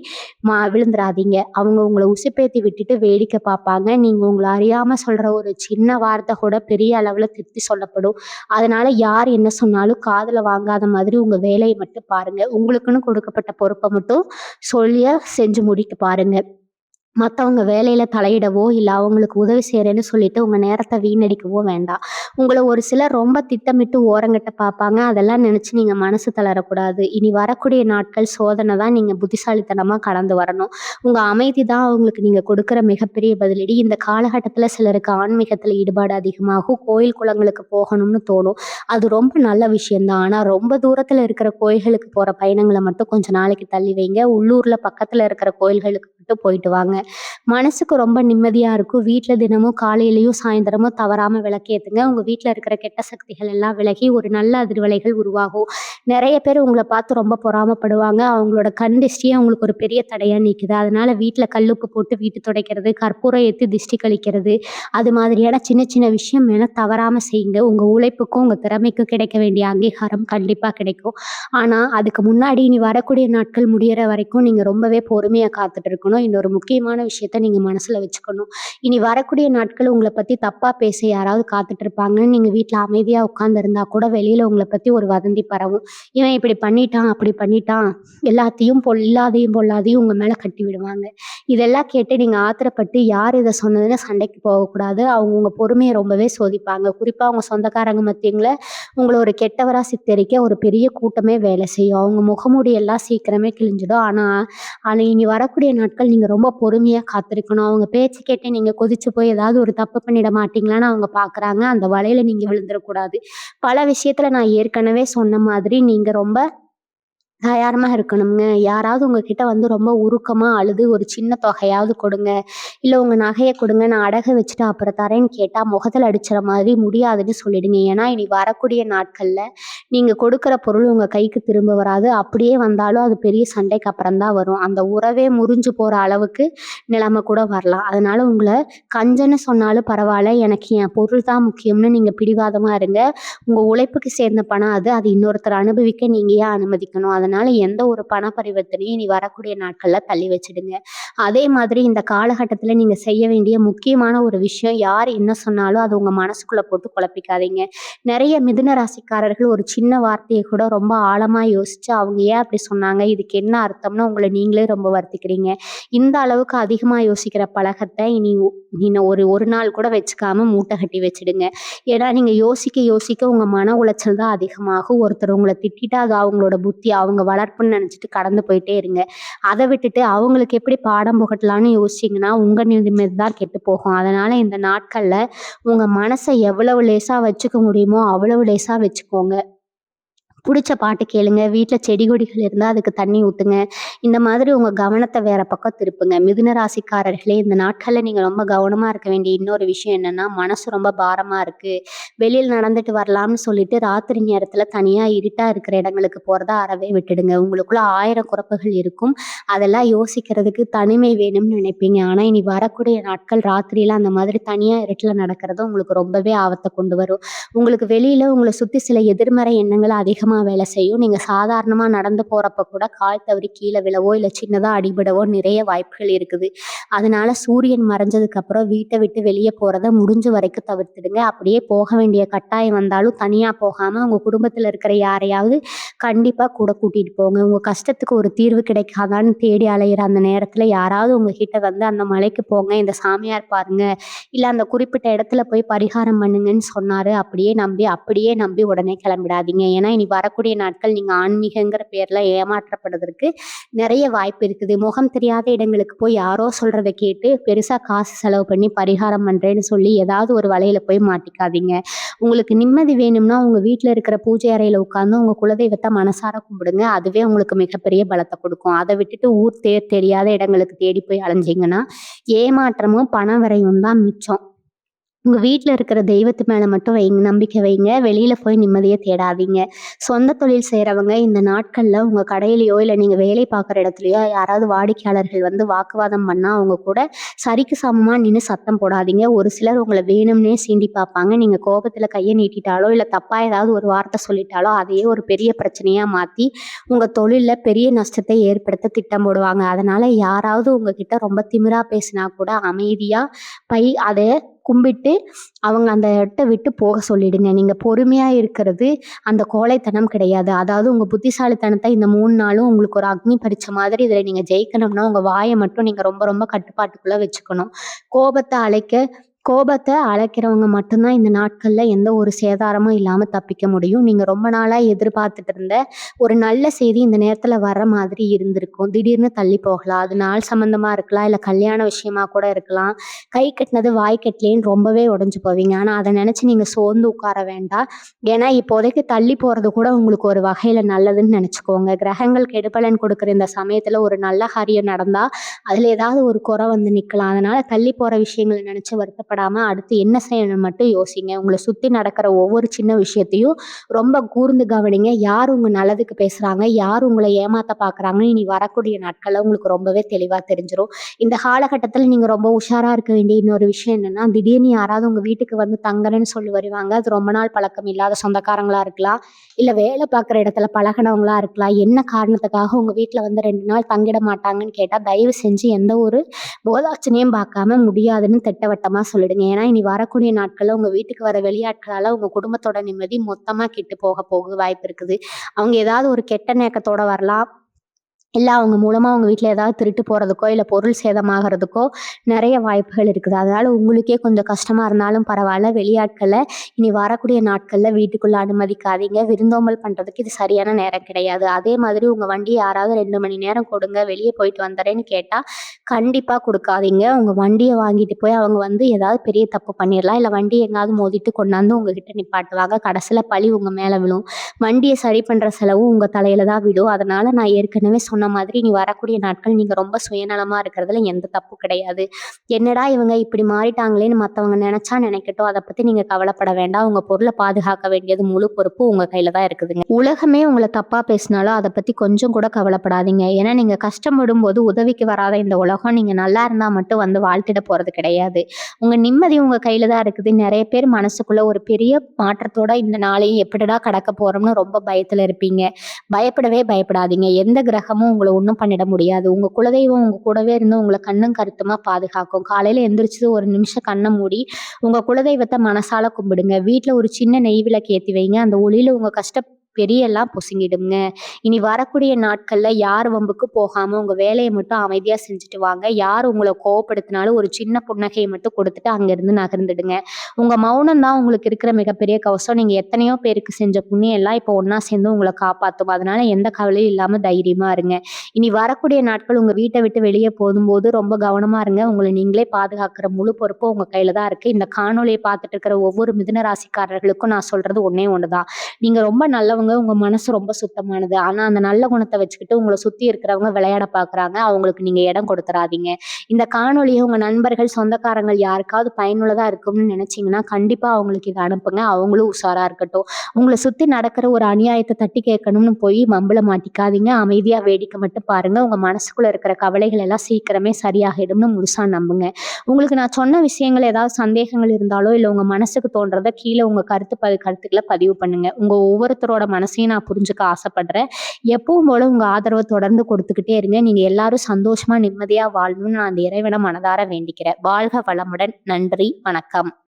விழுந்துறாதீங்க. அவங்க உங்கள உசுப்பேத்தி விட்டுட்டு வேடிக்கை பார்ப்பாங்க. நீங்க உங்கள அறியாம சொல்ற ஒரு சின்ன வார்த்தை கூட பெரிய அளவுல திருப்பி சொல்லப்படும். அதனால யார் என்ன சொன்னாலும் காதுல வாங்காத மாதிரி உங்க வேலைய மட்டும் பாருங்க. உங்களுக்குன்னு கொடுக்கப்பட்ட பொறுப்ப மட்டும் சொல்லிய செஞ்சு முடிக்க பாருங்க. மத்தவங்க வேலையில தலையிடவோ, இல்ல அவங்களுக்கு உதவி செய்றேன்னு சொல்லிட்டு உங்க நேரத்த வீணடிக்கவோ வேண்டாம். உங்கள ஒரு சிலர் ரொம்ப திட்டமிட்டு ஓரங்கட்ட பார்ப்பாங்க. அதெல்லாம் நினைச்சு நீங்க மனசு தளரக்கூடாது. இனி வரக்கூடிய நாட்கள் சோதனை தான். நீங்க புத்திசாலித்தனமா கடந்து வரணும். உங்க அமைதி தான் அவங்களுக்கு நீங்க கொடுக்குற மிகப்பெரிய பதிலடி. இந்த காலகட்டத்தில சிலருக்கு ஆன்மீகத்தில ஈடுபாடு அதிகமாகும். கோயில், குளங்களுக்கு போகணும்னு தோணும். அது ரொம்ப நல்ல விஷயம் தான். ஆனா ரொம்ப தூரத்தில இருக்கிற கோயில்களுக்கு போற பயணங்கள மட்டும் கொஞ்ச நாளைக்கு தள்ளி வைங்க. உள்ளூர்ல பக்கத்தில இருக்கிற கோயில்களுக்கு மட்டும் போயிட்டு வாங்க. மனசுக்கு ரொம்ப நிம்மதியா இருக்கும். வீட்ல தினமும் காலையிலயும், சாயந்தரமும் தவறாம விளக்கேத்துங்க. உங்க வீட்ல இருக்கிற கெட்ட சக்திகள் எல்லாம் விலகி ஒரு நல்ல அதிர்வலைகள் உருவாகும். நெறைய பேர் உங்கள பார்த்து ரொம்ப பொறாமப்படுவாங்க. அவங்களோட கண் திஷ்டியே அவங்களுக்கு ஒரு பெரிய தடையா நிக்குது. அதனால வீட்ல கல்லுப்பு போட்டு வீட்டு துடைக்கிறது, கற்பூரம் ஏத்தி திஷ்டி கழிக்கிறது, அது மாதிரியான சின்ன சின்ன விஷயம் வேணா தவறாம செய்யுங்க. உங்க உழைப்புக்கும், உங்க திறமைக்கும் கிடைக்க வேண்டிய அங்கீகாரம் கண்டிப்பா கிடைக்கும். ஆனா, அதுக்கு முன்னாடி இனி வரக்கூடிய நாட்கள் முடியற வரைக்கும் நீங்க ரொம்பவே பொறுமையா காத்துட்டு இருக்கணும். இன்னொரு முக்கியமான விஷயத்த நீங்க மனசுல வச்சுக்கணும். இனி வரக்கூடிய நாட்கள் உங்கள பத்தி தப்பா பேச யாராவது காத்துட்டு இருப்பாங்கன்னு நீங்க வீட்ல அமைதியா உட்கார்ந்திருந்தா கூட வெளியில உங்கள பத்தி ஒரு வதந்தி பரவும். இவன் இப்படி பண்ணிட்டான், அப்படி பண்ணிட்டான், எல்லாத்தையும் இல்லாதையும் பொல்லாதையும் உங்க மேல கட்டி விடுவாங்க. இதெல்லாம் கேட்டு நீங்க ஆத்திரப்பட்டு யார் இத சொன்னதுன்னு சண்டைக்கு போகக்கூடாது. அவங்க உங்க பொறுமைய ரொம்பவே சோதிப்பாங்க. குறிப்பா உங்க சொந்தக்காரங்க மத்தியில உங்கள ஒரு கெட்டவரா சித்தரிக்க ஒரு பெரிய கூட்டமே வேலை செய்யும். அவங்க முகமூடி எல்லாம் சீக்கிரமே கிழிஞ்சிடும். ஆனா ஆனா இனி வரக்கூடிய நாட்கள் நீங்க ரொம்ப பொறுமையா காத்திருக்கணும். அவங்க பேச்சு கேட்டு நீங்க கொதிச்சு போய் ஏதாவது ஒரு தப்பு பண்ணிட மாட்டீங்களான்னு அவங்க பார்க்குறாங்க. அந்த வலையில நீங்க விழுந்துறக்கூடாது. பல விஷயத்துல நான் ஏற்கனவே சொன்ன மாதிரி நீங்க ரொம்ப தயாரமா இருக்கணும்ங்க. யாராவது உங்ககிட்ட வந்து ரொம்ப உருக்கமா அழுது ஒரு சின்ன தொகையாவது கொடுங்க. இல்ல உங்க நகைய கொடுங்க, நான் அடகு வச்சுட்டு அப்புறம் தரேன்னு கேட்டா முகத்துல அடிச்சுற மாதிரி முடியாதுன்னு சொல்லிடுங்க. ஏன்னா இனி வரக்கூடிய நாட்கள்ல நீங்க கொடுக்குற பொருள் உங்க கைக்கு திரும்ப வராது. அப்படியே வந்தாலும் அது பெரிய சண்டைக்கு அப்புறம் தான் வரும். அந்த உறவே முறிஞ்சு போற அளவுக்கு நிலைமை கூட வரலாம். அதனால உங்கள கஞ்சன்னு சொன்னாலும் பரவால்ல, எனக்கு என் பொருள் தான் முக்கியம்னு நீங்க பிடிவாதமா இருங்க. உங்க உழைப்புக்கு சேர்ந்த பணம் அது. அது இன்னொருத்தர் அனுபவிக்க நீங்க ஏன் அனுமதிக்கணும்? அதனால எந்த ஒரு பண பரிவர்த்தனையும் இனி வரக்கூடிய நாட்கள்ல தள்ளி வச்சுடுங்க. அதே மாதிரி இந்த காலகட்டத்தில நீங்க செய்ய வேண்டிய முக்கியமான ஒரு விஷயம், யார் என்ன சொன்னாலும் அது உங்க மனசுக்குள்ள போட்டு குழப்பிக்காதீங்க. நெறைய மிதுன ராசிக்காரர்கள் ஒரு சின்ன வார்த்தைய கூட ரொம்ப ஆழமா யோசிச்சு, அவங்க ஏன் அப்படி சொன்னாங்க? இதுக்கு என்ன அர்த்தம்னு உங்கள நீங்களே ரொம்ப வருத்திக்கிறீங்க. இந்த அளவுக்கு அதிகமா யோசிக்கிற பழக்கத்த இனி ஒரு நாள் கூட வச்சுக்காம மூட்டை கட்டி வச்சுடுங்க. ஏன்னா நீங்க யோசிக்க யோசிக்க உங்க மன உளைச்சல் தான் அதிகமாகும். ஒருத்தர் உங்கள திட்டிட்டா அது அவங்களோட புத்தி, அவங்க வளர்ப்புன்னு நினைச்சிட்டு கடந்து போயிட்டே இருங்க. அத விட்டுட்டு அவங்களுக்கு எப்படி பாடம் புகட்டலான்னு யோசிச்சீங்கன்னா, உங்க நிம்மதி தான் கெட்டு போகும். அதனால இந்த நாட்கள்ல உங்க மனச எவ்வளவு லேசா வச்சுக்க முடியுமோ, அவ்வளவு லேசா வச்சுக்கோங்க. புடிச்ச பாட்டு கேளுங்க. வீட்ல செடி கொடிகள் இருந்தா அதுக்கு தண்ணி ஊத்துங்க. இந்த மாதிரி உங்க கவனத்த வேற பக்கம் திருப்புங்க. மிதுன ராசிக்காரர்களே, இந்த நாட்கள்ல நீங்க ரொம்ப கவனமா இருக்க வேண்டிய இன்னொரு விஷயம் என்னன்னா, மனசு ரொம்ப பாரமா இருக்கு. வெளியில நடந்துட்டு வரலாம்னு சொல்லிட்டு ராத்திரி நேரத்துல தனியா இருட்டா இருக்கிற இடங்களுக்கு போறத அறவே விட்டுடுங்க. உங்களுக்குள்ள 1000 குழப்பங்கள் இருக்கும். அதெல்லாம் யோசிக்கிறதுக்கு தனிமை வேணும்னு நினைப்பீங்க. ஆனா இனி வரக்கூடிய நாட்கள் ராத்திரியில அந்த மாதிரி தனியா இருட்டுல நடக்கிறது உங்களுக்கு ரொம்பவே ஆபத்த கொண்டு வரும். உங்களுக்கு வெளியில உங்கள சுத்தி சில எதிர்மறை எண்ணங்கள் அதிகமா வேலை செய்யும். நீங்க சாதாரணமா நடந்து போறப்ப கூட கால் தவறி கீழ விழவோ, இல்ல சின்னதா அடிபடவோ நிறைய வாய்ப்புகள் இருக்குது. அதனால சூரியன் மறைஞ்சதுக்கு அப்புறம் வீட்ட விட்டு வெளிய போறத முடிஞ்ச வரைக்கும் தவிர்த்துடுங்க. அப்படியே போக வேண்டிய கட்டாயம் வந்தாலும் தனியா போகாம உங்க குடும்பத்துல இருக்கிற யாரையாவது கண்டிப்பா கூட கூட்டிட்டு போங்க. உங்க கஷ்டத்துக்கு ஒரு தீர்வு கிடைக்காதான்னு தேடி அலையிற அந்த நேரத்துல யாராவது உங்ககிட்ட வந்து அந்த மலைக்கு போங்க, இந்த சாமியார் பாருங்க, இல்ல அந்த குறிப்பிட்ட இடத்துல போய் பரிகாரம் பண்ணுங்கன்னு சொன்னாரு, அப்படியே நம்பி உடனே கிளம்பிடாதீங்க. ஏன்னா இனி வரக்கூடிய நாட்கள் நீங்க ஆன்மீகங்கிற பேர்ல ஏமாற்றப்படுவதற்கு நிறைய வாய்ப்பு இருக்குது. முகம் தெரியாத இடங்களுக்கு போய் யாரோ சொல்றத கேட்டு பெருசா காசு செலவு பண்ணி பரிகாரம் பண்றேன்னு சொல்லி ஏதாவது ஒரு வலையில போய் மாட்டிக்காதீங்க. உங்களுக்கு நிம்மதி வேணும்னா உங்க வீட்ல இருக்கிற பூஜை அறையில உட்கார்ந்து உங்க குலதெய்வத்த மனசார கும்பிடுங்க. அதுவே உங்களுக்கு மிகப்பெரிய பலத்த குடுக்கும். அத விட்டுட்டு ஊர் தேர் தெரியாத இடங்களுக்கு தேடி போய் அலைஞ்சீங்கன்னா, ஏமாற்றமும், பண விரயமும் தான் மிச்சம். உங்க வீட்ல இருக்கிற தெய்வத்து மேல மட்டும் நம்பிக்கை வைங்க. வெளியில போய் நிம்மதிய தேடாதீங்க. சொந்த தொழில் செய்றவங்க இந்த நாட்கள்ல உங்க கடையிலயோ, இல்ல நீங்க வேலை பார்க்குற இடத்துலயோ யாராவது வாடிக்கையாளர்கள் வந்து வாக்குவாதம் பண்ணா, அவங்க கூட சரிக்கு சமமா நின்னு சத்தம் போடாதீங்க. ஒரு சிலர் உங்கள வேணும்னே சீண்டி பார்ப்பாங்க. நீங்க கோபத்துல கைய நீட்டிட்டாலோ, இல்ல தப்பா ஏதாவது ஒரு வார்த்தை சொல்லிட்டாலோ, அதையே ஒரு பெரிய பிரச்சனையா மாத்தி, உங்க தொழில்ல பெரிய நஷ்டத்தை ஏற்படுத்த திட்டம் போடுவாங்க. அதனால யாராவது உங்ககிட்ட ரொம்ப திமிரா பேசினா கூட அமைதியா அத கும்பிட்டு அவங்க அந்த இடத்த விட்டு போக சொல்லிடுங்க. நீங்க பொறுமையா இருக்கிறது அந்த கோழைத்தனம் கிடையாது. அதாவது உங்க புத்திசாலித்தனத்த இந்த 3 நாளும் உங்களுக்கு ஒரு அக்னி பரீட்சை மாதிரி இதுல நீங்க ஜெயிக்கணும்னா, உங்க வாய மட்டும் நீங்க ரொம்ப ரொம்ப கட்டுப்பாட்டுக்குள்ள வச்சுக்கணும். கோபத்த அழைக்க கோபத்த அழைக்கிறவங்க மட்டும் தான் இந்த நாட்கள்ல எந்த ஒரு சேதாரமும் இல்லாம தப்பிக்க முடியும். நீங்க ரொம்ப நாளா எதிர்பார்த்துட்டு இருந்த ஒரு நல்ல செய்தி இந்த நேரத்துல வர்ற மாதிரி இருந்திருக்கும். திடீர்னு தள்ளி போகலாம். அது நாள் சம்பந்தமா இருக்கலாம், இல்ல கல்யாண விஷயமா கூட இருக்கலாம். கை கட்டினது வாய் கட்டலேன்னு ரொம்பவே உடைஞ்சு போவீங்க. ஆனா அத நினைச்சு நீங்க சோர்ந்து உட்கார வேண்டாம். ஏன்னா இப்போதைக்கு தள்ளி போறது கூட உங்களுக்கு ஒரு வகையில நல்லதுன்னு நினைச்சுக்கோங்க. கிரகங்கள் கெடுபலன் கொடுக்குற இந்த சமயத்துல ஒரு நல்ல காரியம் நடந்தா, அதுல ஏதாவது ஒரு குறை வந்து நிக்கலாம். அதனால தள்ளி போற விஷயங்கள நினைச்சு வருத்தப்படாம அடுத்து என்ன செய்யணும்னு மட்டும் யோசிங்க. உங்கள சுத்தி நடக்கிற ஒவ்வொரு சின்ன விஷயத்தையும் ரொம்ப கூர்ந்து கவனிங்க. யார் உங்க நல்லதுக்கு பேசுறாங்க, யார் உங்களை ஏமாத்த பார்க்குறாங்கன்னு இனி வரக்கூடிய நாட்கள்ல உங்களுக்கு ரொம்பவே தெளிவா தெரிஞ்சிரும். இந்த காலகட்டத்தில நீங்க ரொம்ப உஷாரா இருக்க வேண்டிய இன்னொரு விஷயம் என்னன்னா, திடீர்னு யாராவது உங்க வீட்டுக்கு வந்து தங்குறேன்னு சொல்லி வருவாங்க. அது ரொம்ப நாள் பழக்கம் இல்லாத சொந்தக்காரங்களா இருக்கலாம், இல்ல வேலை பார்க்குற இடத்துல பழகுனவங்களா இருக்கலாம். என்ன காரணத்துக்காக உங்க வீட்ல வந்து 2 நாள் தங்கிட மாட்டாங்கன்னு கேட்டா, தயவு செஞ்சு எந்த ஒரு போதாட்சணையும் பார்க்காம முடியாதுன்னு திட்டவட்டமா சொல்லிடுங்க. ஏன்னா, இனி வரக்கூடிய நாட்கள்ல உங்க வீட்டுக்கு வர வெளியாட்களால உங்க குடும்பத்தோட நிம்மதி மொத்தமா கெட்டு போக வாய்ப்பு இருக்குது. அவங்க ஏதாவது ஒரு கெட்ட நேக்கத்தோட வரலாம். இல்ல அவங்க மூலமா உங்க வீட்ல ஏதாவது திருட்டு போறதுக்கோ, இல்ல பொருள் சேதமாகறதுக்கோ நெறைய வாய்ப்புகள் இருக்குது. அதனால உங்களுக்கே கொஞ்சம் கஷ்டமா இருந்தாலும் பரவால்ல. வெளியாட்கள இனி வரக்கூடிய நாட்கள்ல வீட்டுக்குள்ள அனுமதிக்காதீங்க. விருந்தோம்பல் பண்றதுக்கு இது சரியான நேரம் கிடையாது. அதே மாதிரி உங்க வண்டிய யாராவது 2 மணி நேரம் கொடுங்க, வெளிய போயிட்டு வந்துர்றேன்னு கேட்டா, கண்டிப்பா குடுக்காதீங்க. உங்க வண்டிய வாங்கிட்டு போய் அவங்க வந்து ஏதாவது பெரிய தப்பு பண்ணிறலாம். இல்ல வண்டி எங்கேயாவது மோதிட்டு கொண்டாந்து உங்ககிட்ட நிப்பாட்டுவாங்க. கடைசில பழி உங்க மேல விழும். வண்டிய சரி பண்ற செலவு உங்க தலையில தான் விழும். அதனால நான் ஏற்கனவே சொன்ன மாதிரி இனி வரக்கூடிய நாட்கள் நீங்க ரொம்ப சுயநலமா இருக்கிறதுல எந்த தப்பும் கிடையாது. என்னடா இவங்க இப்படி மாறிட்டாங்களேன்னு மத்தவங்க நினைச்சா நினைக்கட்டும். அத பத்தி நீங்க கவலைப்பட வேண்டாம். உங்க பொருள பாதுகாக்க வேண்டியது முழு பொறுப்பு உங்க கையில தான் இருக்குதுங்க. உலகமே உங்கள தப்பா பேசினாலும் அத பத்தி கொஞ்சம் கூட கவலைப்படாதீங்க. ஏன்னா நீங்க கஷ்டப்படும்போது உதவிக்கு வராத இந்த உலகம் நீங்க நல்லா இருந்தா மட்டும் வந்து வாழ்த்திட போறது கிடையாது. உங்க நிம்மதி உங்க கையில தான் இருக்குது. நெறைய பேர் மனசுக்குள்ள ஒரு பெரிய மாற்றத்தோட இந்த நாளையும் எப்படிடா கடக்க போறோம்னு ரொம்ப பயத்துல இருப்பீங்க. பயப்படவே பயப்படாதீங்க. எந்த கிரகமும் உங்கள ஒண்ணும் பண்ணிட முடியாது. உங்க குலதெய்வம் உங்க கூடவே இருந்து உங்கள கண்ணும் கருத்துமா பாதுகாக்கும். காலையில எந்திரிச்சதும் ஒரு நிமிஷம் கண்ண மூடி உங்க குலதெய்வத்த மனசால கும்பிடுங்க. வீட்ல ஒரு சின்ன நெய் விளக்கு ஏத்தி வைங்க. அந்த ஒளியில உங்க பெரியெல்லாம் பொசுங்கிடுங்க. இனி வரக்கூடிய நாட்கள்ல யார் வம்புக்கு போகாம உங்க வேலைய மட்டும் அமைதியா செஞ்சுட்டு வாங்க. யார் உங்கள கோவப்படுத்தினாலும் ஒரு சின்ன புன்னகைய மட்டும் கொடுத்துட்டு அங்கிருந்து நகர்ந்துடுங்க. உங்க மௌனம் தான் உங்களுக்கு இருக்கிற மிகப்பெரிய கவசம். நீங்க எத்தனையோ பேருக்கு செஞ்ச புண்ணியம் எல்லாம் இப்போ ஒண்ணா சேர்ந்து உங்கள காப்பாத்தும். அதனால எந்த கவலையும் இல்லாம தைரியமா இருங்க. இனி வரக்கூடிய நாட்கள் உங்க வீட்ட விட்டு வெளிய போகும்போது ரொம்ப கவனமா இருங்க. உங்கள நீங்களே பாதுகாக்கிற முழு பொறுப்பு உங்க கையில தான் இருக்கு. இந்த காணொளிய பார்த்துட்டு இருக்கிற ஒவ்வொரு மிதுன ராசிக்காரர்களுக்கும் நான் சொல்றது ஒண்ணே ஒண்ணுதான். நீங்க ரொம்ப நல்லவங்க. உங்க மனசு ரொம்ப சுத்தமானது. ஆனா அந்த நல்ல குணத்த வச்சுக்கிட்டு உங்கள சுத்தி இருக்கிறவங்க விளையாட பார்க்குறாங்க. அவங்களுக்கு நீங்க இடம் கொடுத்துறாதீங்க. இந்த காணொளிய உங்க நண்பர்கள், சொந்தக்காரங்கள் யாருக்காவது பயனுள்ளதா இருக்கும்னு நினைச்சீங்கன்னா, கண்டிப்பா அவங்களுக்கு இத அனுப்புங்க. அவங்களும் உஷாரா இருக்கட்டும். உங்கள சுத்தி நடக்கிற ஒரு அநியாயத்த தட்டி கேட்கணும்னு போய் வம்புல மாட்டிக்காதீங்க. அமைதியா வேடிக்கை மட்டும் பாருங்க. உங்க மனசுக்குள்ள இருக்கிற கவலைகள் எல்லாம் சீக்கிரமே சரியாகிடும்னு முழுசா நம்புங்க. உங்களுக்கு நான் சொன்ன விஷயங்கள் ஏதாவது சந்தேகங்கள் இருந்தாலோ, இல்ல உங்க மனசுக்கு தோன்றத கீழ உங்க கருத்துக்கள பதிவு பண்ணுங்க. உங்க ஒவ்வொருத்தரோட மனசையும் நான் புரிஞ்சுக்க ஆசைப்படுறேன். எப்பவும் போல உங்க ஆதரவ தொடர்ந்து கொடுத்துக்கிட்டே இருங்க. நீங்க எல்லாரும் சந்தோஷமா, நிம்மதியா வாழணும்னு நான் அந்த இறைவன மனதார வேண்டிக்கிறேன். வாழ்க வளமுடன். நன்றி. வணக்கம்.